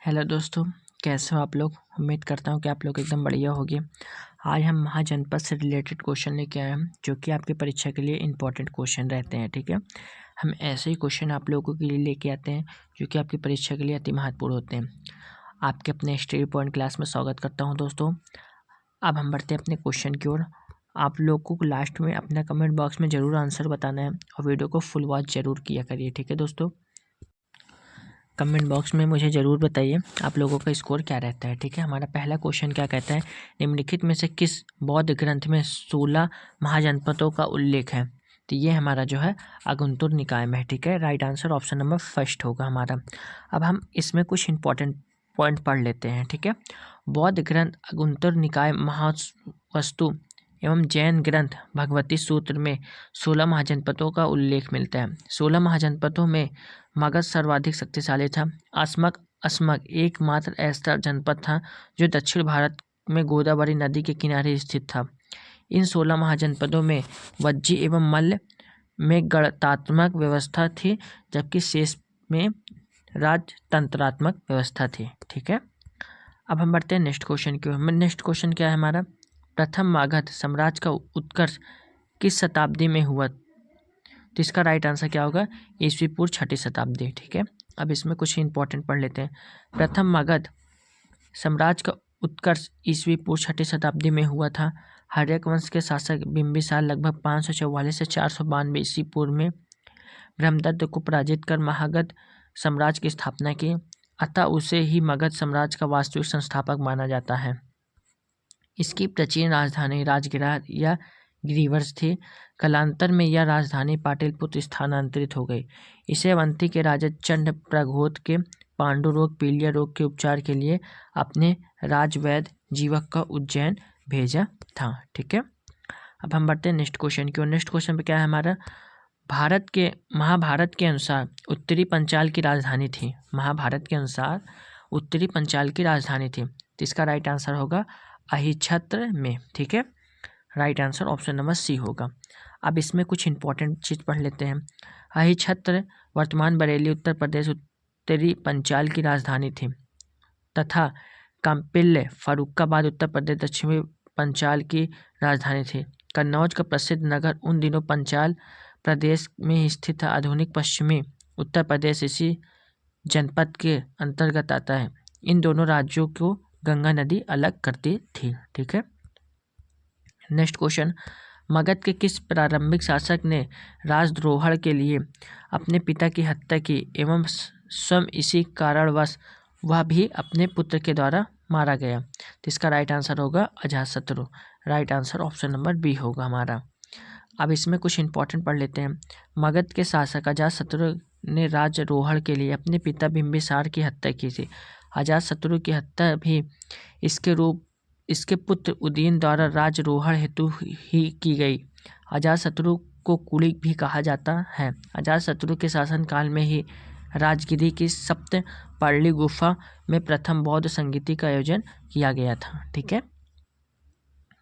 Hello दोस्तों, कैसे हो आप लोग। उम्मीद करता हूँ कि आप लोग एकदम बढ़िया होंगे। आज हम महाजनपद से रिलेटेड क्वेश्चन लेके आए हैं जो कि आपकी परीक्षा के लिए इंपॉर्टेंट क्वेश्चन रहते हैं। ठीक है, हम ऐसे ही क्वेश्चन आप लोगों के लिए लेके आते हैं जो कि आपकी परीक्षा के लिए अति महत्वपूर्ण होते हैं। आपके अपने स्टडी पॉइंट क्लास में स्वागत करता हूँ दोस्तों। अब हम बढ़ते हैं अपने क्वेश्चन की ओर। आप लोगों को लास्ट में अपना कमेंट बॉक्स में ज़रूर आंसर बताना है और वीडियो को फुल वॉच ज़रूर किया करिए। ठीक है दोस्तों, कमेंट बॉक्स में मुझे ज़रूर बताइए आप लोगों का स्कोर क्या रहता है। ठीक है, हमारा पहला क्वेश्चन क्या कहता है, निम्नलिखित में से किस बौद्ध ग्रंथ में 16 महाजनपदों का उल्लेख है। तो ये हमारा जो है अगुंतुर निकाय में है। ठीक है, right answer option number first होगा हमारा। अब हम इसमें कुछ इंपॉर्टेंट पॉइंट पढ़ लेते हैं। ठीक है, बौद्ध ग्रंथ अगुंतुर निकाय महावस्तु एवं जैन ग्रंथ भगवती सूत्र में 16 महाजनपदों का उल्लेख मिलता है। 16 महाजनपदों में मगध सर्वाधिक शक्तिशाली था। अस्मक एकमात्र ऐसा जनपद था जो दक्षिण भारत में गोदावरी नदी के किनारे स्थित था। इन 16 महाजनपदों में वज्जी एवं मल्ल में गणतात्मक व्यवस्था थी, जबकि शेष में राजतंत्रात्मक व्यवस्था थी। ठीक है, अब हम बढ़ते हैं नेक्स्ट क्वेश्चन की ओर। नेक्स्ट क्वेश्चन क्या है हमारा, प्रथम मगध साम्राज्य का उत्कर्ष किस शताब्दी में हुआ। तो इसका राइट आंसर क्या होगा, ईस्वी पूर्व 6ठी शताब्दी। ठीक है, अब इसमें कुछ इंपॉर्टेंट पढ़ लेते हैं। प्रथम मगध साम्राज्य का उत्कर्ष ईस्वी पूर्व 6ठी शताब्दी में हुआ था। हर्यक वंश के शासक बिंबिसार लगभग 544 से 492 ईस्वी पूर्व में ब्रह्मदत्त को पराजित कर महागध साम्राज्य की स्थापना की, अतः उसे ही मगध साम्राज्य का वास्तविक संस्थापक माना जाता है। इसकी प्राचीन राजधानी राजगिरा या गिरिवर्स थी। कालांतर में यह राजधानी पाटलिपुत्र स्थानांतरित हो गई। इसे अवंती के राजा चंड प्रघोत के पांडु रोग पीलिया रोग के उपचार के लिए अपने राजवैद्य जीवक का उज्जैन भेजा था। ठीक है, अब हम बढ़ते हैं नेक्स्ट क्वेश्चन की ओर। नेक्स्ट क्वेश्चन पे क्या है हमारा, महाभारत के अनुसार उत्तरी पंचाल की राजधानी थी। महाभारत के अनुसार उत्तरी पंचाल की राजधानी थी, तो इसका राइट आंसर होगा अहिच्छत्र में। ठीक है, right answer option number C होगा। अब इसमें कुछ इंपॉर्टेंट चीज़ पढ़ लेते हैं। अहिच्छत्र वर्तमान बरेली उत्तर प्रदेश उत्तरी पंचाल की राजधानी थी, तथा काम्पिल्य फर्रुखाबाद उत्तर प्रदेश दक्षिणी पंचाल की राजधानी थी। कन्नौज का प्रसिद्ध नगर उन दिनों पंचाल प्रदेश में स्थित था। आधुनिक पश्चिमी उत्तर प्रदेश इसी जनपद के अंतर्गत आता है। इन दोनों राज्यों को गंगा नदी अलग करती थी। ठीक है, नेक्स्ट क्वेश्चन, मगध के किस प्रारंभिक शासक ने राजद्रोह के लिए अपने पिता की हत्या की एवं स्वयं इसी कारणवश वह भी अपने पुत्र के द्वारा मारा गया। तो इसका राइट आंसर होगा Ajatashatru. Right answer option number B होगा हमारा। अब इसमें कुछ इंपॉर्टेंट पढ़ लेते हैं। मगध के शासक अजातशत्रु ने राजद्रोह के लिए अपने पिता बिंबिसार की हत्या की थी। अजातशत्रु की हत्या भी इसके पुत्र उदयन द्वारा राजद्रोह हेतु ही की गई। अजातशत्रु को कुली भी कहा जाता है। अजातशत्रु के शासनकाल में ही राजगिरी की सप्तपर्णी गुफा में प्रथम बौद्ध संगीति का आयोजन किया गया था। ठीक है,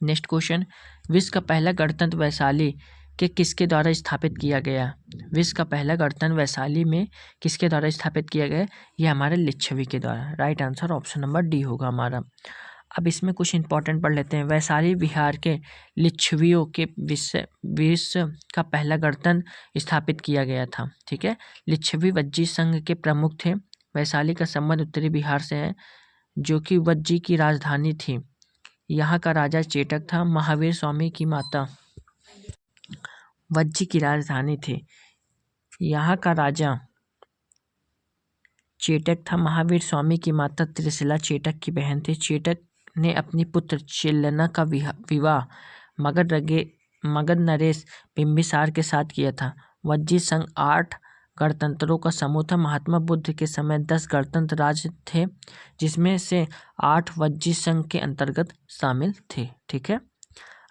नेक्स्ट क्वेश्चन, विश्व का पहला गणतंत्र वैशाली के किसके द्वारा स्थापित किया गया। विश्व का पहला गणतंत्र वैशाली में किसके द्वारा स्थापित किया गया, ये हमारे लिच्छवी के द्वारा। Right answer option number D होगा हमारा। अब इसमें कुछ इंपॉर्टेंट पढ़ लेते हैं। वैशाली बिहार के लिच्छवियों के विश्व का पहला गणतंत्र स्थापित किया गया था। ठीक है, लिच्छवी वज्जी संघ के प्रमुख थे। वैशाली का संबंध उत्तरी बिहार से है, जो कि वज्जी की राजधानी थी। यहाँ का राजा चेटक था। महावीर स्वामी की माता वज्जी की राजधानी थी। यहाँ का राजा चेटक था। महावीर स्वामी की माता त्रिशिला चेटक की बहन थी। चेटक ने अपनी पुत्र चिल्लना का विवाह मगध नरेश बिंबिसार के साथ किया था। वज्जी संघ 8 गणतंत्रों का समूह था। महात्मा बुद्ध के समय 10 गणतंत्र राज्य थे, जिसमें से 8 वज्जी संघ के अंतर्गत शामिल थे। ठीक है,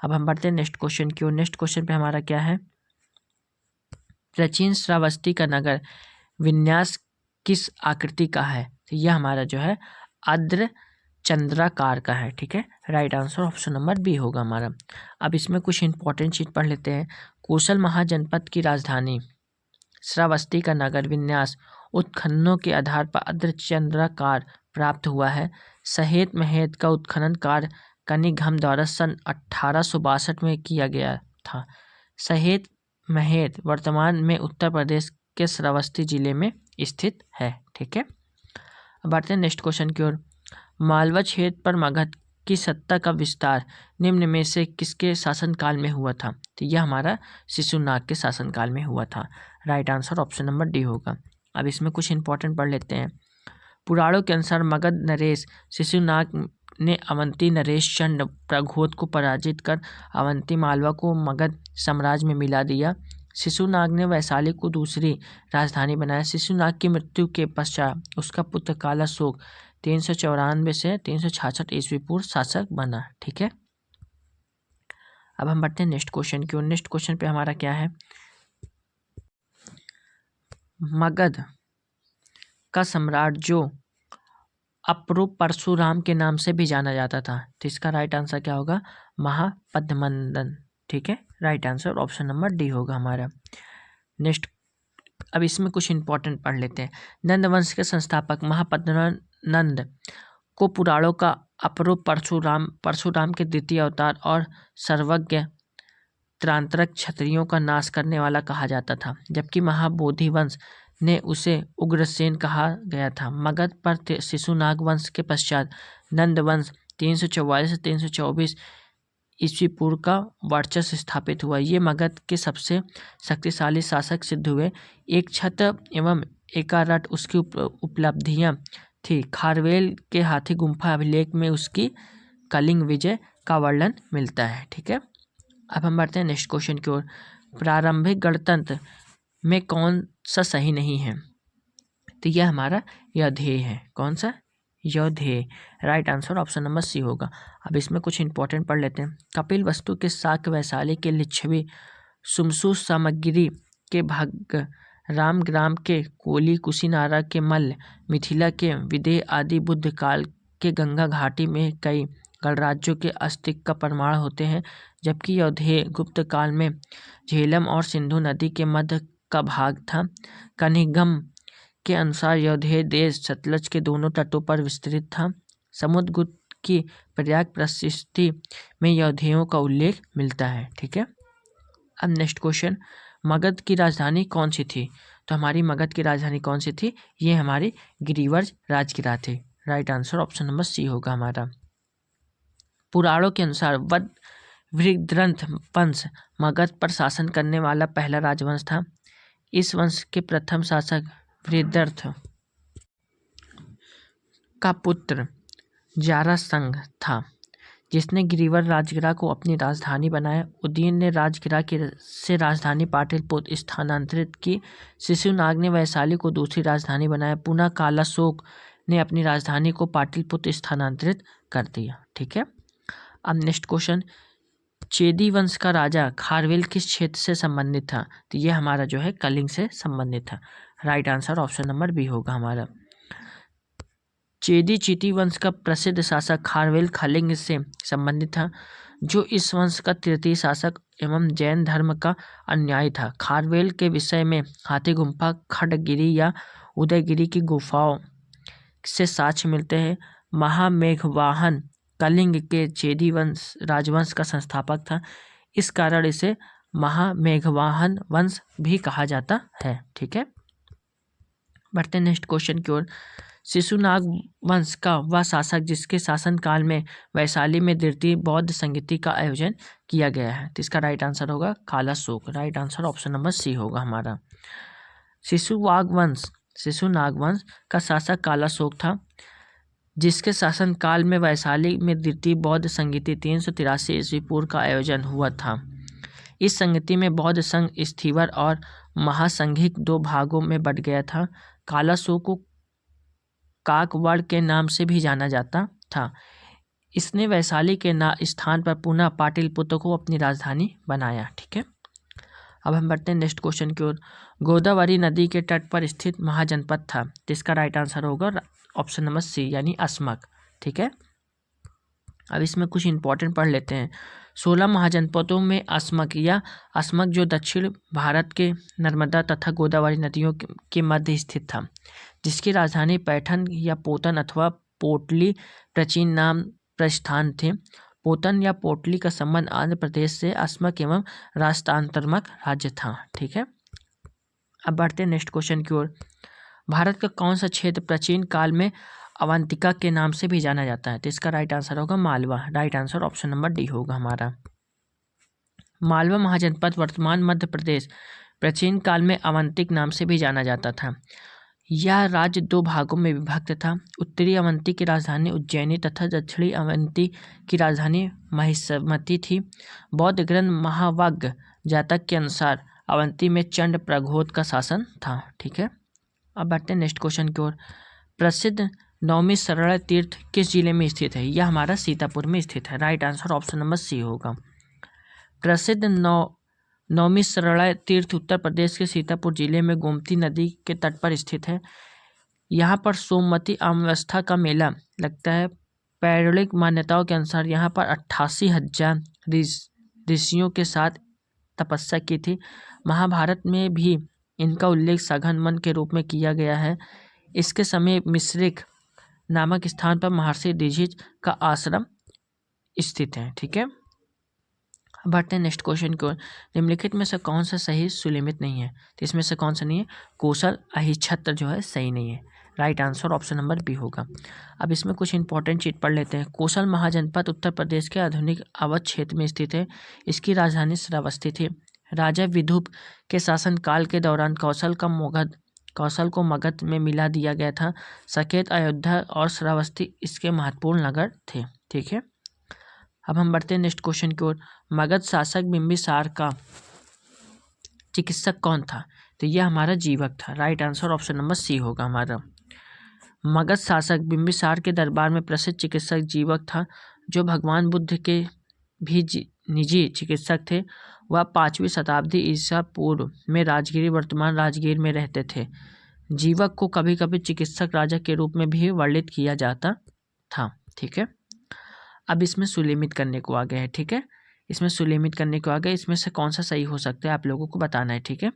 अब हम बढ़ते हैं नेक्स्ट क्वेश्चन की ओर। नेक्स्ट क्वेश्चन पे हमारा क्या है, प्राचीन श्रावस्ती का नगर विन्यास किस आकृति का है। तो यह हमारा जो है अर्ध चंद्राकार का है। ठीक है, right answer option number B होगा हमारा। अब इसमें कुछ इंपॉर्टेंट चीज पढ़ लेते हैं। कौशल महाजनपद की राजधानी श्रावस्ती का नगर विन्यास उत्खननों के आधार पर अर्धचंद्राकार प्राप्त हुआ है। सहेत महेत का उत्खनन कार्य कनिघम द्वारा सन 1862 में किया गया था। सहेत महेत वर्तमान में उत्तर प्रदेश के श्रावस्ती जिले में स्थित है। ठीक है, अब बढ़ते हैं नेक्स्ट क्वेश्चन की ओर। मालवा क्षेत्र पर मगध की सत्ता का विस्तार निम्न में से किसके शासनकाल में हुआ था? तो यह हमारा शिशुनाग के शासनकाल में हुआ था। Right answer option number D होगा। अब इसमें कुछ इंपॉर्टेंट पढ़ लेते हैं। पुराणों के अनुसार मगध नरेश शिशुनाग ने अवंती नरेश चंड प्रघोत को पराजित कर अवंती मालवा को मगध साम्राज्य में मिला दिया। शिशुनाग ने वैशाली को दूसरी राजधानी बनाया। शिशुनाग की मृत्यु के पश्चात उसका पुत्र कालाशोक 394 से 366 ईस्वी पूर्व शासक बना। ठीक है, अब हम बढ़ते हैं नेक्स्ट क्वेश्चन की ओर। नेक्स्ट क्वेश्चन पे हमारा क्या है? मगध का सम्राट जो अप्रूप परशुराम के नाम से भी जाना जाता था, तो इसका राइट आंसर क्या होगा? महापद्मनंदन। ठीक है, right answer option number D होगा हमारा। नेक्स्ट, अब इसमें कुछ इंपॉर्टेंट पढ़ लेते हैं। नंद वंश के संस्थापक महापद्मनंद को पुराणों का अप्रूप परशुराम के द्वितीय अवतार और सर्वज्ञ त्रांतरक क्षत्रियों का नाश करने वाला कहा जाता था, जबकि महाबोधि वंश ने उसे उग्रसेन कहा गया था। मगध पर शिशुनाग वंश के पश्चात नंद वंश 344 से 324 ईस्वी पूर्व का वर्चस्व स्थापित हुआ। ये मगध के सबसे शक्तिशाली शासक सिद्ध हुए। एक छत्र एवं एकारट उसकी उपलब्धियां थी। खारवेल के हाथी गुम्फा अभिलेख में उसकी कलिंग विजय का वर्णन मिलता है। ठीक है, अब हम बढ़ते हैं नेक्स्ट क्वेश्चन की ओर। प्रारंभिक गणतंत्र में कौन सा सही नहीं है? तो यह हमारा यौधेय है। कौन सा? Yaudheya. Right answer option number C होगा। अब इसमें कुछ इंपॉर्टेंट पढ़ लेते हैं। कपिल वस्तु के शाक्य वैशाली के लिच्छवी सुमसु सामग्री के भाग रामग्राम के कोली कुशीनारा के मल्ल मिथिला के विदेह आदि बुद्ध काल के गंगा घाटी में कई गणराज्यों के अस्तित्व का प्रमाण होते हैं, जबकि यौधेय गुप्त काल में झेलम और सिंधु नदी के मध्य का भाग था। कनिघम के अनुसार यौधेय देश सतलज के दोनों तटों पर विस्तृत था। समुद्रगुप्त की प्रयाग प्रशस्ति में यौधेयों का उल्लेख मिलता है। ठीक है, अब नेक्स्ट क्वेश्चन। मगध की राजधानी कौन सी थी? तो हमारी मगध की राजधानी कौन सी थी? ये हमारी गिरिवर्ज राजगिरा थी। Right answer option number C होगा हमारा। पुराणों के अनुसार वृद्रंथ वंश मगध पर शासन करने वाला पहला राजवंश था। इस वंश के प्रथम शासक वृद्रथ का पुत्र जारासंघ था, जिसने गिरिवर राजगिरा को अपनी राजधानी बनाया। उदयन ने राजगिरा से राजधानी पाटलिपुत्र स्थानांतरित की। शिशुनाग ने वैशाली को दूसरी राजधानी बनाया। पुनः कालाशोक ने अपनी राजधानी को पाटलिपुत्र स्थानांतरित कर दिया। ठीक है, अब नेक्स्ट क्वेश्चन। चेदी वंश का राजा खारवेल किस क्षेत्र से संबंधित था? तो यह हमारा जो है कलिंग से संबंधित था। Right answer option number B होगा हमारा। चेदी चीती वंश का प्रसिद्ध शासक खारवेल कलिंग से संबंधित था, जो इस वंश का तृतीय शासक एवं जैन धर्म का अनुयायी था। खारवेल के विषय में हाथी गुम्फा, खड़गिरी या उदयगिरी की गुफाओं से साक्ष्य मिलते हैं। महामेघवाहन कलिंग के चेदी राजवंश का संस्थापक था। इस कारण इसे महामेघवाहन वंश भी कहा जाता है। ठीक है, बढ़ते हैं नेक्स्ट क्वेश्चन की ओर। शिशुनाग वंश का वह शासक जिसके शासनकाल में वैशाली में द्वितीय बौद्ध संगीति का आयोजन किया गया है, तो इसका राइट आंसर होगा Kalashoka. Right answer option number C होगा हमारा। शिशुनाग वंश का शासक कालाशोक था, जिसके शासनकाल में वैशाली में द्वितीय बौद्ध संगीति 383 ईस्वी पूर्व का आयोजन हुआ था। इस संगीति में बौद्ध संघ स्थीवर और महासंघिक दो भागों में बट गया था। कालाशोक को काकवड़ के नाम से भी जाना जाता था। इसने वैशाली के स्थान पर पुनः पाटलिपुत्र को अपनी राजधानी बनाया। ठीक है, अब हम बढ़ते हैं नेक्स्ट क्वेश्चन की ओर। गोदावरी नदी के तट पर स्थित महाजनपद था, जिसका राइट आंसर होगा ऑप्शन नंबर सी यानी अस्मक। ठीक है, अब इसमें कुछ इंपॉर्टेंट पढ़ लेते हैं। 16 महाजनपदों में अस्मक जो दक्षिण भारत के नर्मदा तथा गोदावरी नदियों के मध्य स्थित था, जिसकी राजधानी पैठन या पोतन अथवा पोटली प्राचीन नाम प्रस्थान थे। पोतन या पोटली का संबंध आंध्र प्रदेश से अस्मक एवं राष्ट्रांतरमक राज्य था। ठीक है, अब बढ़ते हैं नेक्स्ट क्वेश्चन की ओर। भारत का कौन सा क्षेत्र प्राचीन काल में अवंतिका के नाम से भी जाना जाता है? तो इसका राइट आंसर होगा Malwa. Right answer option number D होगा हमारा। मालवा महाजनपद वर्तमान मध्य प्रदेश प्राचीन काल में अवंतिक नाम से भी जाना जाता था। यह राज्य दो भागों में विभक्त था। उत्तरी अवंती की राजधानी उज्जैनी तथा दक्षिणी अवंती की राजधानी महिषमती थी। बौद्ध ग्रंथ महावग्ग जातक के अनुसार अवंती में चंड प्रघोत का शासन था। ठीक है, अब बढ़ते हैं नेक्स्ट क्वेश्चन की ओर। प्रसिद्ध नवमी सरला तीर्थ किस जिले में स्थित है? यह हमारा सीतापुर में स्थित है। Right answer option number C होगा। प्रसिद्ध नवमी सरला तीर्थ उत्तर प्रदेश के सीतापुर जिले में गोमती नदी के तट पर स्थित है। यहाँ पर सोमवती अमावस्या का मेला लगता है। पौराणिक मान्यताओं के अनुसार यहाँ पर 88,000 ऋषियों के साथ तपस्या की थी। महाभारत में भी इनका उल्लेख सघन वन के रूप में किया गया है। इसके समीप मिश्रिक नामक स्थान पर महर्षि दीक्षित का आश्रम स्थित है। ठीक है, बढ़ते हैं नेक्स्ट क्वेश्चन की ओर। निम्नलिखित में से कौन सा सही सुलिमित नहीं है? तो इसमें से कौन सा नहीं है? कौशल अहिच्छत्र जो है सही नहीं है। Right answer option number B होगा। अब इसमें कुछ इंपॉर्टेंट चीज पढ़ लेते हैं। कौशल महाजनपद उत्तर प्रदेश के आधुनिक अवध क्षेत्र में स्थित है। इसकी राजधानी श्रावस्ती थी। राजा विदुप के शासनकाल के दौरान कौशल को मगध में मिला दिया गया था। सकेत, अयोध्या और श्रावस्ती इसके महत्वपूर्ण नगर थे। ठीक है, अब हम बढ़ते हैं नेक्स्ट क्वेश्चन की ओर। मगध शासक बिंबिसार का चिकित्सक कौन था? तो यह हमारा जीवक था। Right answer option number C होगा हमारा। मगध शासक बिंबिसार के दरबार में प्रसिद्ध चिकित्सक जीवक था, जो भगवान बुद्ध के भी निजी चिकित्सक थे। वह 5वीं शताब्दी ईसा पूर्व में राजगिरी वर्तमान राजगीर में रहते थे। जीवक को कभी कभी चिकित्सक राजा के रूप में भी वर्णित किया जाता था। ठीक है, अब इसमें सुलेमित करने को आ गया है। ठीक है, इसमें सुलेमित करने को आ गया। इसमें से कौन सा सही हो सकता है आप लोगों को बताना है। ठीक है,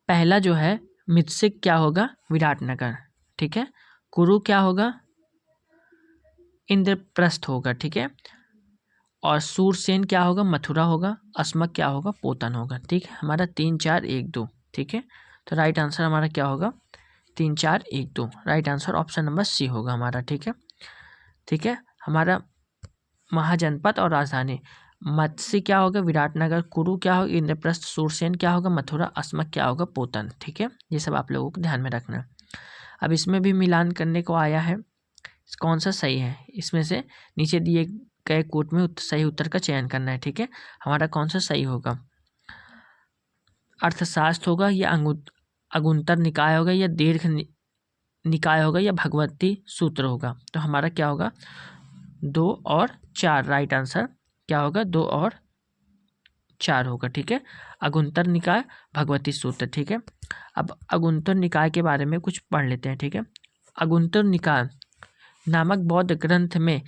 पहला जो है मित्सिक क्या होगा? विराटनगर। ठीक है, कुरु क्या होगा? इंद्रप्रस्थ होगा। ठीक है, और सूरसेन क्या होगा? मथुरा होगा। अस्मक क्या होगा? पोतन होगा। ठीक है, हमारा 3 4 1 2। ठीक है, तो राइट आंसर हमारा क्या होगा? 3 4 1 2। Right answer option number C होगा हमारा। ठीक है, ठीक है, हमारा महाजनपद और राजधानी मत्स्य क्या होगा? विराटनगर। कुरु क्या होगा? इंद्रप्रस्थ। सूरसेन क्या होगा? मथुरा। अस्मक क्या होगा? पोतन। ठीक है, ये सब आप लोगों को ध्यान में रखना है। अब इसमें भी मिलान करने को आया है, कौन सा सही है? इसमें से नीचे दिए गए कोट में सही उत्तर का चयन करना है। ठीक है, हमारा कौन सा सही होगा? अर्थशास्त्र होगा या अगुंतर निकाय होगा या दीर्घ निकाय होगा या भगवती सूत्र होगा? तो हमारा क्या होगा? 2 और 4। राइट आंसर क्या होगा? 2 और 4 होगा। ठीक है, अगुंतर निकाय, भगवती सूत्र। ठीक है, अब अगुंतर निकाय के बारे में कुछ पढ़ लेते हैं। ठीक है, अगुंतर निकाय नामक बौद्ध ग्रंथ में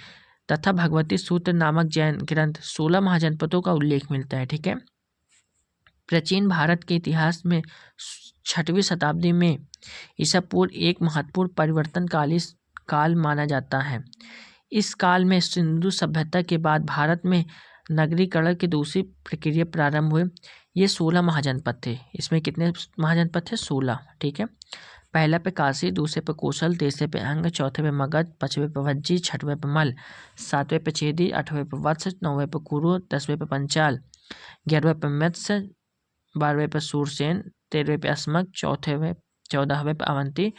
तथा भगवती सूत्र नामक जैन ग्रंथ 16 महाजनपदों का उल्लेख मिलता है। ठीक है, प्राचीन भारत के इतिहास में 6वीं शताब्दी में ईसा पूर्व एक महत्वपूर्ण परिवर्तनकाली काल माना जाता है। इस काल में सिंधु सभ्यता के बाद भारत में नगरीकरण की दूसरी प्रक्रिया प्रारंभ हुई। ये 16 महाजनपद थे। इसमें कितने महाजनपद थे? 16। ठीक है, पहला पे काशी, दूसरे पे कौशल, तीसरे पे अंग, चौथे पे मगध, 5वें पे भज्जी, 6वें पे मल, 7वें पे चेदी, 8वें पे वत्स, 9वें पे कुरु, 10वें पे पंचाल, 11वें पे मत्स्य, 12वें पे सूरसेन, 13वें पे अस्मक, 14वें पे अवंती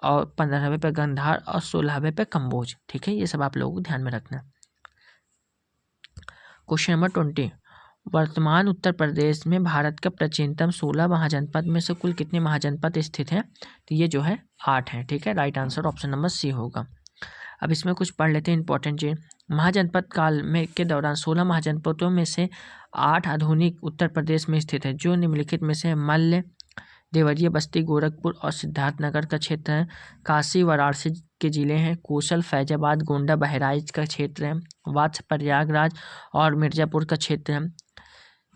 और 15वें पे गंधार और 16वें पे कंबोज। ठीक है, ये सब आप लोगों को ध्यान में रखना है। Question number 20। वर्तमान उत्तर प्रदेश में भारत का प्राचीनतम 16 महाजनपद में से कुल कितने महाजनपद स्थित हैं? तो ये जो है 8 हैं। ठीक है, right answer option number C होगा। अब इसमें कुछ पढ़ लेते हैं इंपॉर्टेंट चीज। महाजनपद काल में के दौरान 16 महाजनपदों में से 8 आधुनिक उत्तर प्रदेश में स्थित है, जो निम्नलिखित में से मल्ल, देवरिया, बस्ती, गोरखपुर और सिद्धार्थनगर का क्षेत्र है। काशी, वाराणसी के जिले हैं। कौशल, फैजाबाद, गोंडा, बहराइच का क्षेत्र है। वत्स, प्रयागराज और मिर्जापुर का क्षेत्र है।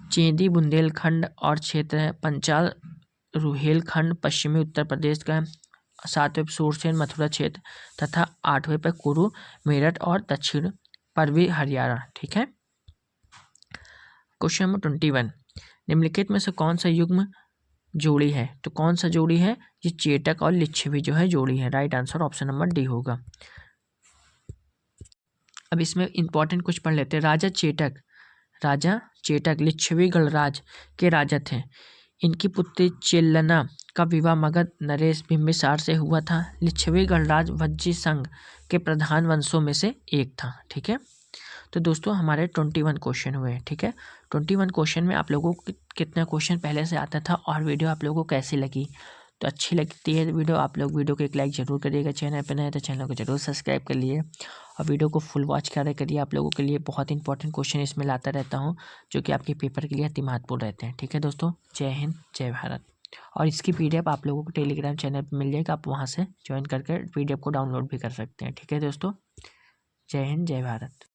चेदी बुंदेलखंड और क्षेत्र है। पंचाल रुहेलखंड पश्चिमी उत्तर प्रदेश का है। 7वें पर सूरसेन मथुरा क्षेत्र तथा 8वें पर कुरु मेरठ और दक्षिण पूर्वी हरियाणा। ठीक है। क्वेश्चन नंबर 21, निम्नलिखित में से कौन सा युग्म जोड़ी है? तो कौन सा जोड़ी है? ये चेटक और लिच्छवी जो है जोड़ी है। Right answer option number D होगा। अब इसमें इंपॉर्टेंट कुछ पढ़ लेते हैं। राजा चेटक लिच्छवी गणराज के राजा थे। इनकी पुत्री चेल्लना का विवाह मगध नरेश बिंबिसार से हुआ था। लिच्छवी गणराज वज्जी संघ के प्रधान वंशों में से एक था। ठीक है। तो दोस्तों हमारे 21 क्वेश्चन हुए। ठीक है। 21 क्वेश्चन में आप लोगों को कितना क्वेश्चन पहले से आता था और वीडियो आप लोगों को कैसी लगी? तो अच्छी लगती है वीडियो, आप लोग वीडियो को एक लाइक जरूर करिएगा। चैनल पर नए तो चैनल को जरूर सब्सक्राइब कर लिए और वीडियो को फुल वॉच करिए। आप लोगों के लिए बहुत इंपॉर्टेंट क्वेश्चन इसमें लाता रहता हूँ जो कि आपके पेपर के लिए अति महत्वपूर्ण रहते हैं। ठीक है दोस्तों, जय हिंद जय भारत। और इसकी PDF आप लोगों को टेलीग्राम चैनल पर मिल जाएगा, आप वहाँ से ज्वाइन करके PDF को डाउनलोड भी कर सकते हैं। ठीक है दोस्तों, जय हिंद जय भारत।